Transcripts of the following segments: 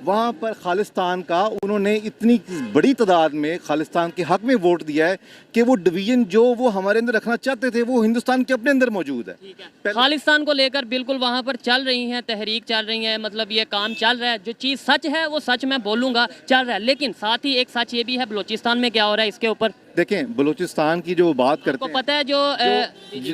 वहाँ पर खालिस्तान का उन्होंने इतनी बड़ी तादाद में खालिस्तान के हक में वोट दिया है कि वो डिवीजन जो वो हमारे अंदर रखना चाहते थे वो हिंदुस्तान के अपने अंदर मौजूद है। खालिस्तान को लेकर बिल्कुल वहाँ पर चल रही हैं तहरीक, चल रही है, मतलब ये काम चल रहा है। जो चीज़ सच है वो सच मैं बोलूँगा चल रहा है, लेकिन साथ ही एक सच ये भी है बलूचिस्तान में क्या हो रहा है इसके ऊपर। देखें बलूचिस्तान की जो बात करते हैं, पता है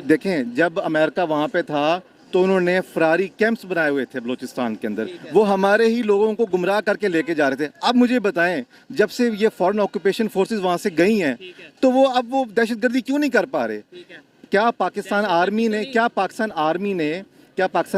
देखें जब अमेरिका वहाँ पे था तो उन्होंने फरारी कैंप्स बनाए हुए थे बलूचिस्तान के अंदर, वो हमारे ही लोगों को गुमराह करके लेके जा रहे थे। अब मुझे बताएं, जब से ये फॉरेन ऑक्यूपेशन फोर्सेस वहाँ से गई हैं तो वो दहशतगर्दी क्यों नहीं कर पा रहे? क्या पाकिस्तान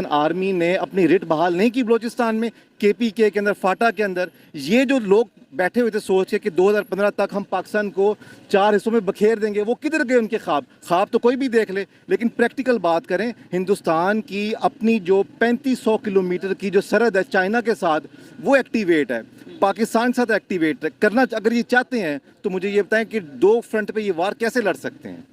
आर्मी ने अपनी रिट बहाल नहीं की बलूचिस्तान में, केपीके के अंदर, फाटा के अंदर? ये जो लोग बैठे हुए थे सोच के कि 2015 तक हम पाकिस्तान को 4 हिस्सों में बखेर देंगे, वो किधर गए उनके ख्वाब तो कोई भी देख ले। लेकिन प्रैक्टिकल बात करें, हिंदुस्तान की अपनी जो 3500 किलोमीटर की जो सरहद है चाइना के साथ, वो एक्टिवेट है, पाकिस्तान के साथ एक्टिवेट करना अगर ये चाहते हैं तो मुझे ये बताएं कि 2 फ्रंट पे ये वार कैसे लड़ सकते हैं?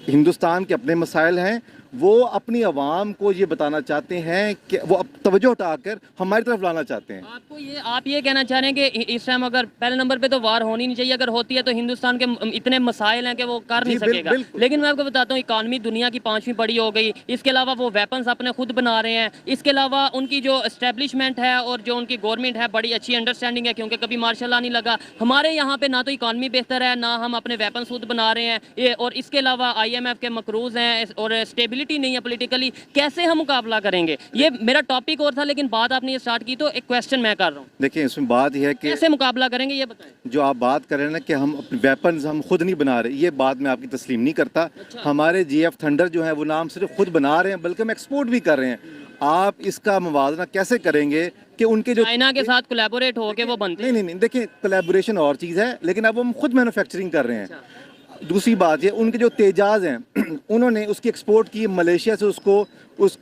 हिंदुस्तान के अपने मसाइल हैं, वो अपनी आवाम को ये बताना चाहते हैं कि वो अब तवज्जो हटाकर हमारी तरफ लाना चाहते हैं। आप ये कहना चाह रहे हैं कि इस टाइम अगर पहले नंबर पे तो वार होनी नहीं चाहिए, अगर होती है तो हिंदुस्तान के इतने मसाइल हैं कि वो कर नहीं सकेगा। लेकिन मैं आपको बताता हूँ, इकानमी दुनिया की 5वीं बड़ी हो गई, इसके अलावा वो वेपन्स अपने खुद बना रहे हैं, इसके अलावा उनकी जो इस्टेब्लिशमेंट है और जो उनकी गवर्नमेंट है बड़ी अच्छी अंडरस्टैंडिंग है, क्योंकि कभी मार्शल लॉ नहीं लगा। हमारे यहाँ पे ना तो इकानमी बेहतर है, ना हम अपने वेपन्स खुद बना रहे हैं, और इसके अलावा IMF के मकरूज हैं और स्टेबिलिटी नहीं है पोलिटिकली। कैसे हम मुकाबला करेंगे? ये मेरा टॉपिक और था, लेकिन बात आपने ये स्टार्ट की तो एक क्वेश्चन मैं कर रहा हूँ। देखिए इसमें बात यह है कि कैसे मुकाबला करेंगे ये बताएं। जो आप बात कर रहे हैं ना कि हम अपने वेपन्स हम खुद नहीं बना रहे, ये बात मैं आपकी तस्लीम नहीं करता। अच्छा। हमारे GF थंडर जो है वो नाम सिर्फ खुद बना रहे हैं, बल्कि हम एक्सपोर्ट भी कर रहे हैं। आप इसका मुवाजना कैसे करेंगे कि उनके जो चाइना के साथ कोलैबोरेट होके वो बनते नहीं, देखिए कोलैबोरेशन और चीज़ है, लेकिन अब हम खुद मैन्युफैक्चरिंग कर रहे हैं। दूसरी बात ये, उनके जो तेजाज हैं उन्होंने उसकी एक्सपोर्ट की मलेशिया से,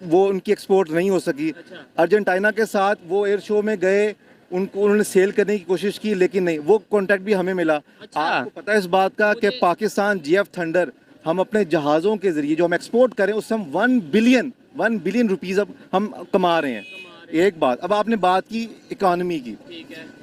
वो उनकी एक्सपोर्ट नहीं हो सकी। अर्जेंटीना के साथ वो एयर शो में गए, उन्होंने सेल करने की कोशिश की, लेकिन नहीं, वो कॉन्ट्रैक्ट भी हमें मिला। आपको पता है इस बात का कि पाकिस्तान GF थंडर हम अपने जहाज़ों के ज़रिए जो हम एक्सपोर्ट करें उससे हम 1 बिलियन रुपीज़ अब हम कमा रहे हैं। एक बात, अब आपने बात की इकानमी की,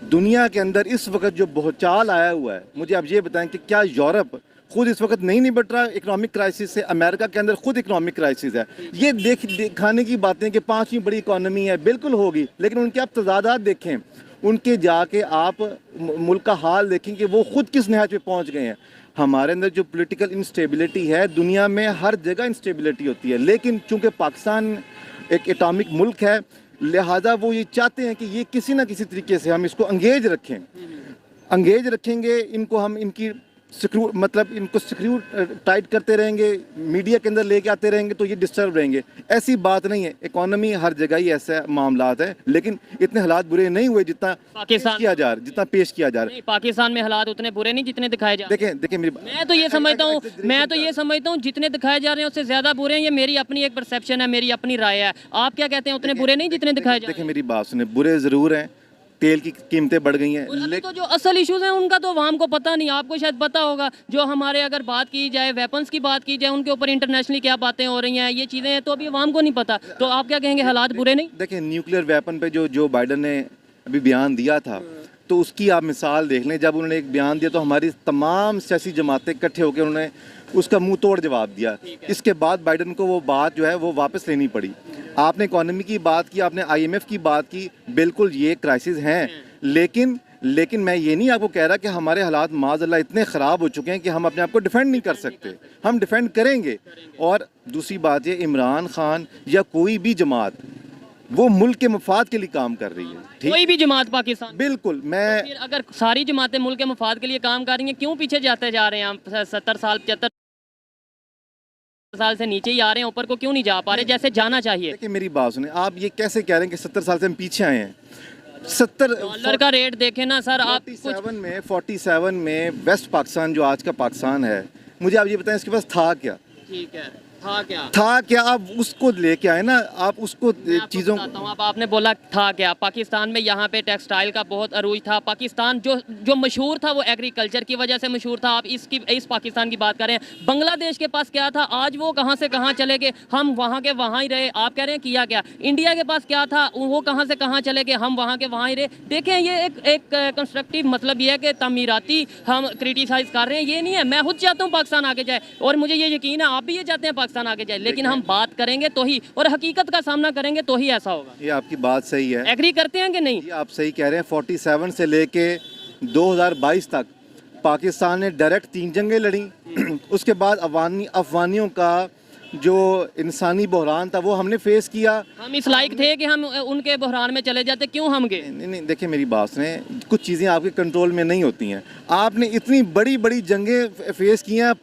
दुनिया के अंदर इस वक्त जो भूचाल आया हुआ है, मुझे आप ये बताएं कि क्या यूरोप खुद इस वक्त नहीं निपट रहा इकोनॉमिक क्राइसिस से? अमेरिका के अंदर खुद इकोनॉमिक क्राइसिस है। ये दिखाने की बातें कि 5वीं बड़ी इकोनॉमी है, बिल्कुल होगी, लेकिन उनके आप तजादात देखें, उनके जाके आप मुल्क का हाल देखें कि वो खुद किस नहज पे पहुंच गए हैं। हमारे अंदर जो पॉलिटिकल इंस्टेबिलिटी है, दुनिया में हर जगह इंस्टेबिलिटी होती है, लेकिन चूंकि पाकिस्तान एक एटॉमिक मुल्क है, लिहाजा वो ये चाहते हैं कि ये किसी ना किसी तरीके से हम इसको अंगेज रखेंगे, इनको हम इनकी इनको स्क्रू टाइट करते रहेंगे, मीडिया के अंदर लेके आते रहेंगे तो ये डिस्टर्ब रहेंगे। ऐसी बात नहीं है, इकोनॉमी हर जगह ही ऐसा मामलात है, लेकिन इतने हालात बुरे नहीं हुए जितना पाकिस्तान जितना पेश किया जा रहा है। पाकिस्तान में हालात उतने बुरे नहीं जितने दिखाए जा रहे हैं। देखिए मैं तो ये समझता हूँ जितने दिखाए जा रहे हैं उससे ज्यादा बुरे हैं। ये मेरी अपनी एक परसेप्शन है, मेरी अपनी राय है। आप क्या कहते हैं? उतने बुरे नहीं जितने दिखाए जा रहे हैं? देखिए मेरी बात सुने, बुरे जरूर हैं, तेल की कीमतें बढ़ गई हैं, लेकिन तो जो असल इश्यूज हैं उनका तो आवाम को पता नहीं। आपको शायद पता होगा, जो हमारे अगर बात की जाए वेपन्स की बात की जाए, उनके ऊपर इंटरनेशनली क्या बातें हो रही हैं, ये चीज़ें तो अभी आवाम को नहीं पता। तो आप क्या कहेंगे, हालात बुरे नहीं? देखिए न्यूक्लियर वेपन पे जो बाइडन ने अभी बयान दिया था, तो उसकी आप मिसाल देख लें। जब उन्होंने एक बयान दिया तो हमारी तमाम सियासी जमातें इकट्ठे होकर उन्होंने उसका मुंह तोड़ जवाब दिया। इसके बाद बाइडन को वो बात जो है वो वापस लेनी पड़ी। आपने इकोनॉमी की बात की, आपने IMF की बात की, बिल्कुल ये क्राइसिस हैं, लेकिन मैं ये नहीं आपको कह रहा कि हमारे हालात माज़अल्लाह इतने ख़राब हो चुके हैं कि हम अपने आप को डिफेंड नहीं कर सकते। हम डिफेंड करेंगे। और दूसरी बात ये, इमरान खान या कोई भी जमात वो मुल्क के मफाद के लिए काम कर रही है। कोई भी जमात पाकिस्तान, बिल्कुल। मैं फिर अगर सारी जमातें मुल्क के मफाद के लिए काम कर रही हैं, क्यों पीछे जाते जा रहे हैं? हम 70 साल 75 साल से नीचे ही आ रहे हैं, ऊपर को क्यों नहीं जा पा रहे जैसे जाना चाहिए? देखिए मेरी बात सुने, आप ये कैसे कह रहे हैं कि 70 साल से हम पीछे आए हैं? डॉलर का रेट देखें ना सर। आप 47 में वेस्ट पाकिस्तान जो आज का पाकिस्तान है, मुझे आप ये बताएं इसके पास था क्या? ठीक है, था क्या, आप उसको लेके आए ना, आप उसको चीज़ों हूँ। अब आपने बोला था क्या, पाकिस्तान में यहाँ पे टेक्सटाइल का बहुत अरूज था। पाकिस्तान जो मशहूर था वो एग्रीकल्चर की वजह से मशहूर था। आप इस पाकिस्तान की बात करें, बांग्लादेश के पास क्या था, आज वो कहाँ से कहाँ चले गए, हम वहाँ के वहाँ ही रहे। आप कह रहे हैं किया क्या। इंडिया के पास क्या था, वो कहाँ से कहाँ चले गए, हम वहाँ के वहाँ ही रहे। देखें ये एक कंस्ट्रक्टिव मतलब ये है कि तमीराती हम क्रिटिसाइज कर रहे हैं, ये नहीं है। मैं खुद चाहता हूँ पाकिस्तान आगे जाए, और मुझे ये यकीन है आप भी ये चाहते हैं पाकिस्तान आगे जाए, लेकिन हम बात करेंगे तो ही, और हकीकत का सामना करेंगे तो ही ऐसा होगा। ये आपकी बात सही है, एग्री करते हैं कि नहीं। ये आप सही कह रहे हैं। 47 से लेके 2022 तक पाकिस्तान ने डायरेक्ट 3 जंगें लड़ी। उसके बाद अफगानियों का जो इंसानी बहरान था वो हमने फेस किया। हम इस लायक थे कि हम उनके बहरान में चले जाते, क्यों हम गए। नहीं, देखिए मेरी बात सुने, कुछ चीज़ें आपके कंट्रोल में नहीं होती हैं। आपने इतनी बड़ी बड़ी जंगें फेस की हैं,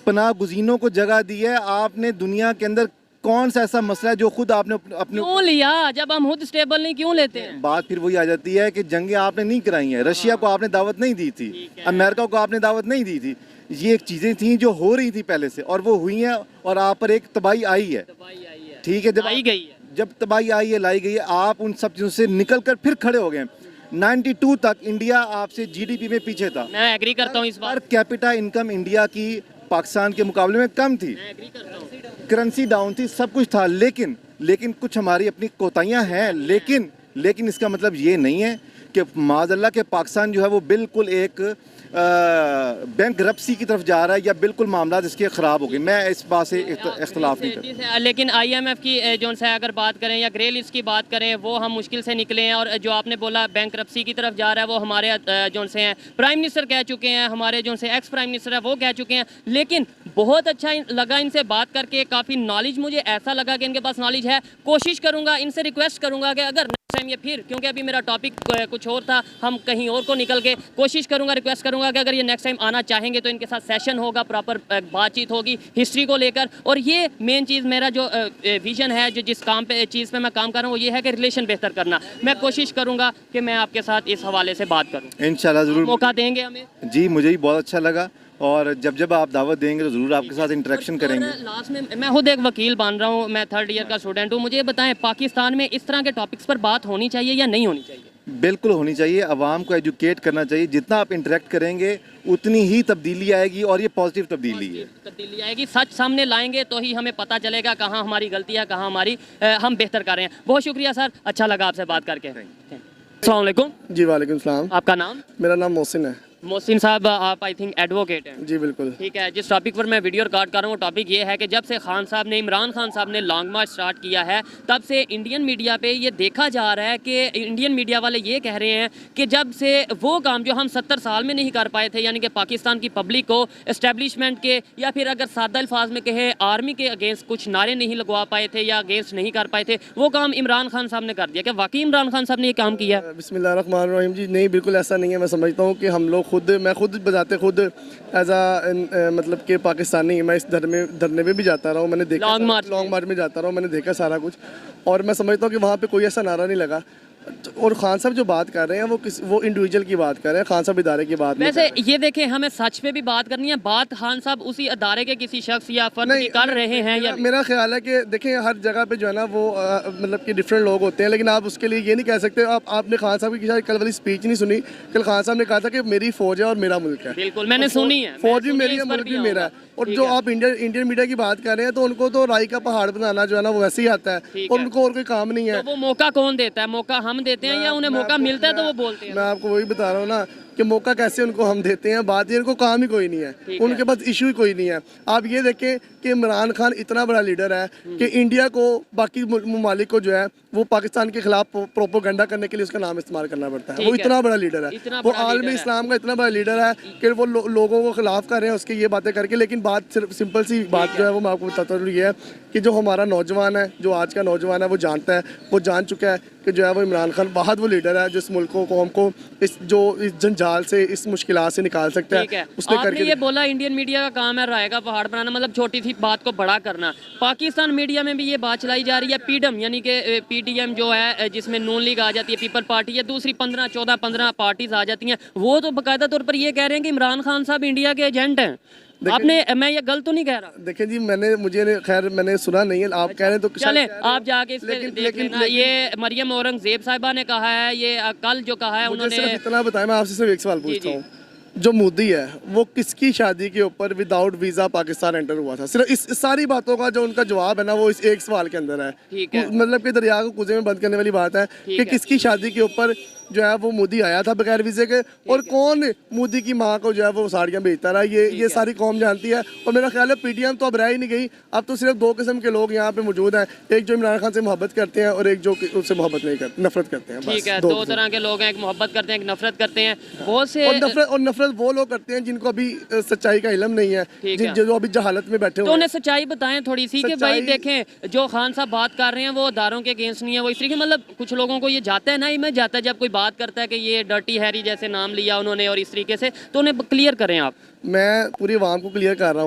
पनाह गुज़ीनों को जगह दी है। आपने दुनिया के अंदर कौन सा ऐसा मसला है जो खुद आपने अपने क्यों लिया, जब हम खुद स्टेबल नहीं क्यों लेते हैं। बात फिर वही आ जाती है कि जंगें आपने नहीं कराई हैं। रशिया को आपने दावत नहीं दी थी, अमेरिका को आपने दावत नहीं दी थी। ये एक चीज़ें थी जो हो रही थी पहले से, और वो हुई हैं, और आप पर एक तबाही आई है। ठीक है, जब आई गई है, जब तबाही आई है, लाई गई है, आप उन सब चीज़ों से निकल कर फिर खड़े हो गए। 92 तक इंडिया आपसे जीडीपी में पीछे था। मैं एग्री करता हूँ इस बार। पर कैपिटा इनकम इंडिया की पाकिस्तान के मुकाबले में कम थी, करेंसी डाउन थी, सब कुछ था। लेकिन कुछ हमारी अपनी कोताहियाँ हैं। लेकिन इसका मतलब ये नहीं है कि माज़अल्लाह के पाकिस्तान जो है वो बिल्कुल एक बैंक रप्सी की तरफ जा रहा है, या बिल्कुल मामला इसके ख़राब हो गए। मैं इस बात से इख्तलाफ नहीं करता। लेकिन IMF की जो है अगर बात करें, या ग्रे लिस्ट की बात करें, वो हम मुश्किल से निकले हैं। और जो आपने बोला बैंक रप्सी की तरफ जा रहा है, वो हमारे जो से हैं प्राइम मिनिस्टर कह चुके हैं, हमारे जो से एक्स प्राइम मिनिस्टर है वो कह चुके हैं। लेकिन बहुत अच्छा लगा इनसे बात करके, काफ़ी नॉलेज मुझे ऐसा लगा कि इनके पास नॉलेज है। कोशिश करूँगा, इनसे रिक्वेस्ट करूँगा कि अगर टाइम ये फिर, क्योंकि अभी मेरा टॉपिक कुछ और था, हम कहीं और को निकल के, कोशिश करूंगा, रिक्वेस्ट करूंगा कि अगर ये नेक्स्ट टाइम आना चाहेंगे तो इनके साथ सेशन होगा, प्रॉपर बातचीत होगी हिस्ट्री को लेकर। और ये मेन चीज़ मेरा जो विजन है, जो जिस काम पे चीज़ पे मैं काम कर रहा हूँ, वो ये है कि रिलेशन बेहतर करना। मैं कोशिश करूंगा कि मैं आपके साथ इस हवाले से बात करूँ। इंशाल्लाह ज़रूर मौका देंगे हमें। जी, मुझे भी बहुत अच्छा लगा, और जब आप दावत देंगे तो ज़रूर आपके साथ इंटरेक्शन करेंगे। लास्ट में मैं खुद एक वकील बन रहा हूँ, मैं 3rd ईयर का स्टूडेंट हूँ। मुझे ये बताएं, पाकिस्तान में इस तरह के टॉपिक्स पर बात होनी चाहिए या नहीं होनी चाहिए। बिल्कुल होनी चाहिए। आवाम को एजुकेट करना चाहिए। जितना आप इंटरेक्ट करेंगे उतनी ही तब्दीली आएगी, और ये पॉजिटिव तब्दीली है। तब्दीली आएगी, सच सामने लाएंगे तो ही हमें पता चलेगा कहाँ हमारी गलती है, कहाँ हमारी हम बेहतर कर रहे हैं। बहुत शुक्रिया सर, अच्छा लगा आपसे बात करके। अस्सलाम वालेकुम। जी वालेकुम सलाम। आपका नाम? मेरा नाम मोहसिन है। मोहसिन साहब, आप आई थिंक एडवोकेट हैं। जी बिल्कुल। ठीक है, जिस टॉपिक पर मैं वीडियो रिकॉर्ड कर रहा हूँ, वो टॉपिक ये है कि जब से खान साहब ने, इमरान खान साहब ने लॉन्ग मार्च स्टार्ट किया है, तब से इंडियन मीडिया पे ये देखा जा रहा है कि इंडियन मीडिया वाले ये कह रहे हैं कि जब से वो काम जो हम 70 साल में नहीं कर पाए थे, यानी कि पाकिस्तान की पब्लिक को एस्टेब्लिशमेंट के, या फिर अगर सादा अल्फाज में कहे आर्मी के अगेंस्ट कुछ नारे नहीं लगवा पाए थे या अगेंस्ट नहीं कर पाए थे, वो काम इमरान खान साहब ने कर दिया। क्या वाकई इमरान खान साहब ने ये काम किया? बिस्मिल्लाहिर्रहमानिर्रहीम। जी नहीं, बिल्कुल ऐसा नहीं है। मैं समझता हूँ कि हम लोग मैं खुद बजाते खुद एज मतलब कि पाकिस्तानी, मैं इस धरने में भी जाता रहा हूँ, मैंने देखा लॉन्ग मार्च में जाता रहा हूँ, मैंने देखा सारा कुछ, और मैं समझता हूँ कि वहाँ पे कोई ऐसा नारा नहीं लगा। और खान साहब जो बात कर रहे हैं वो इंडिविजुअल की बात कर रहे हैं, खान साहब इदारे की बात नहीं। वैसे ये देखें, हमें सच पे भी बात करनी है। बात खान साहब उसी अदारे के किसी शख्स या फर्द की कर रहे हैं या मेरा ख्याल है कि देखें, हर जगह पे जो है ना वो मतलब कि डिफरेंट लोग होते हैं, लेकिन आप उसके लिए ये नहीं कह सकते। आपने खान साहब की कल वाली स्पीच नहीं सुनी। कल खान साहब ने कहा था कि मेरी फौज है और मेरा मुल्क है। बिल्कुल, मैंने सुनी है। फौज भी मेरी है, मुल्क भी मेरा है। और जो आप इंडियन मीडिया की बात कर रहे हैं, तो उनको तो राई का पहाड़ बनाना जो है ना वो वैसे ही आता है, और उनको और कोई काम नहीं है। तो वो मौका कौन देता है? मौका हम देते हैं या उन्हें मौका मिलता है तो वो बोलते हैं? मैं आपको वही बता रहा हूँ ना कि मौका कैसे उनको हम देते हैं। बात ये, इनको काम ही कोई नहीं है, उनके पास इशू ही कोई नहीं है। आप ये देखें कि इमरान खान इतना बड़ा लीडर है कि इंडिया को, बाकी ममालिक को जो है वो पाकिस्तान के खिलाफ प्रोपोगंडा करने के लिए उसका नाम इस्तेमाल करना पड़ता है। वो इतना बड़ा लीडर है, वो आलमी इस्लाम का इतना बड़ा लीडर है कि वो लोगों को खिलाफ कर रहे हैं उसके ये बातें करके। लेकिन बात सिर्फ सिंपल सी बात जो है वो मैं आपको बताता हूँ, ये है कि जो हमारा नौजवान है, जो आज का नौजवान है, वो जानता है, वो जान चुका है कि जो है वो इमरान खान बहुत वो लीडर है जो इस मुल्क को, कौम को इस जंजाल से, इस मुश्किलात से निकाल सकता है। उसने करके ये बोला इंडियन मीडिया का काम है राय का पहाड़ बनाना, मतलब छोटी सी बात को बड़ा करना। पाकिस्तान मीडिया में भी ये बात चलाई जा रही है, पीडम यानी कि PDM जो है, जिसमें नून लीग आ जाती है, पीपल पार्टी, या दूसरी 15 पार्टीज आ जाती हैं, वो तो बाकायदा तौर पर ये कह रहे हैं कि इमरान खान साहब इंडिया के एजेंट हैं। आपने, मैं ये गलत तो नहीं कह रहा? देखिए जी, मैंने सुना नहीं है, आप कह रहे हैं तो चले शायद आप जाके इस पे देख लेना। ये मरियम औरंगजेब साहिबा ने कहा है, ये कल जो कहा है मुझे उन्होंने। सिर्फ इतना बताया, मैं आपसे सिर्फ एक सवाल जी, पूछता जी। हूँ, जो मोदी है वो किसकी शादी के ऊपर विदाउट वीजा पाकिस्तान एंटर हुआ था? सिर्फ इस सारी बातों का जो उनका जवाब है ना, वो इस एक सवाल के अंदर है। ठीक है। मतलब कि दरिया को कुएं में बंद करने वाली बात है कि है। किसकी शादी के ऊपर जो है वो मोदी आया था बगैर वीजे के, और कौन मोदी की माँ को जो है वो साड़ियाँ बेचता रहा, ये सारी कौम जानती है। और मेरा ख्याल है पीटीएम तो अब रह ही नहीं गई, अब तो सिर्फ दो किस्म के लोग यहाँ पे मौजूद हैं, एक जो इमरान खान से मोहब्बत करते हैं और एक जो कि उससे मोहब्बत नहीं करते, नफरत करते हैं। ठीक है, बस दो तरह के लोग हैं, एक मोहब्बत करते हैं, एक नफरत करते हैं। बहुत से और नफरत वो लोग करते हैं जिनको अभी सच्चाई का इल्म नहीं है, ठीक है। जो अभी जहालत में बैठे तो हुए उन्हें हैं। सच्चाई बताएं थोड़ी सी कि भाई सच्चाई- देखें, जो खान साहब बात कर रहे हैं वो दारों के अगेंस्ट नहीं है, वो इस तरीके, मतलब कुछ लोगों को ये जाता है ना, इमेज जाता है जब कोई बात करता है कि ये डर्टी हैरी जैसे नाम लिया उन्होंने और इस तरीके से, तो उन्हें क्लियर करें आप। मैं पूरी आवाम को क्लियर कर रहा हूँ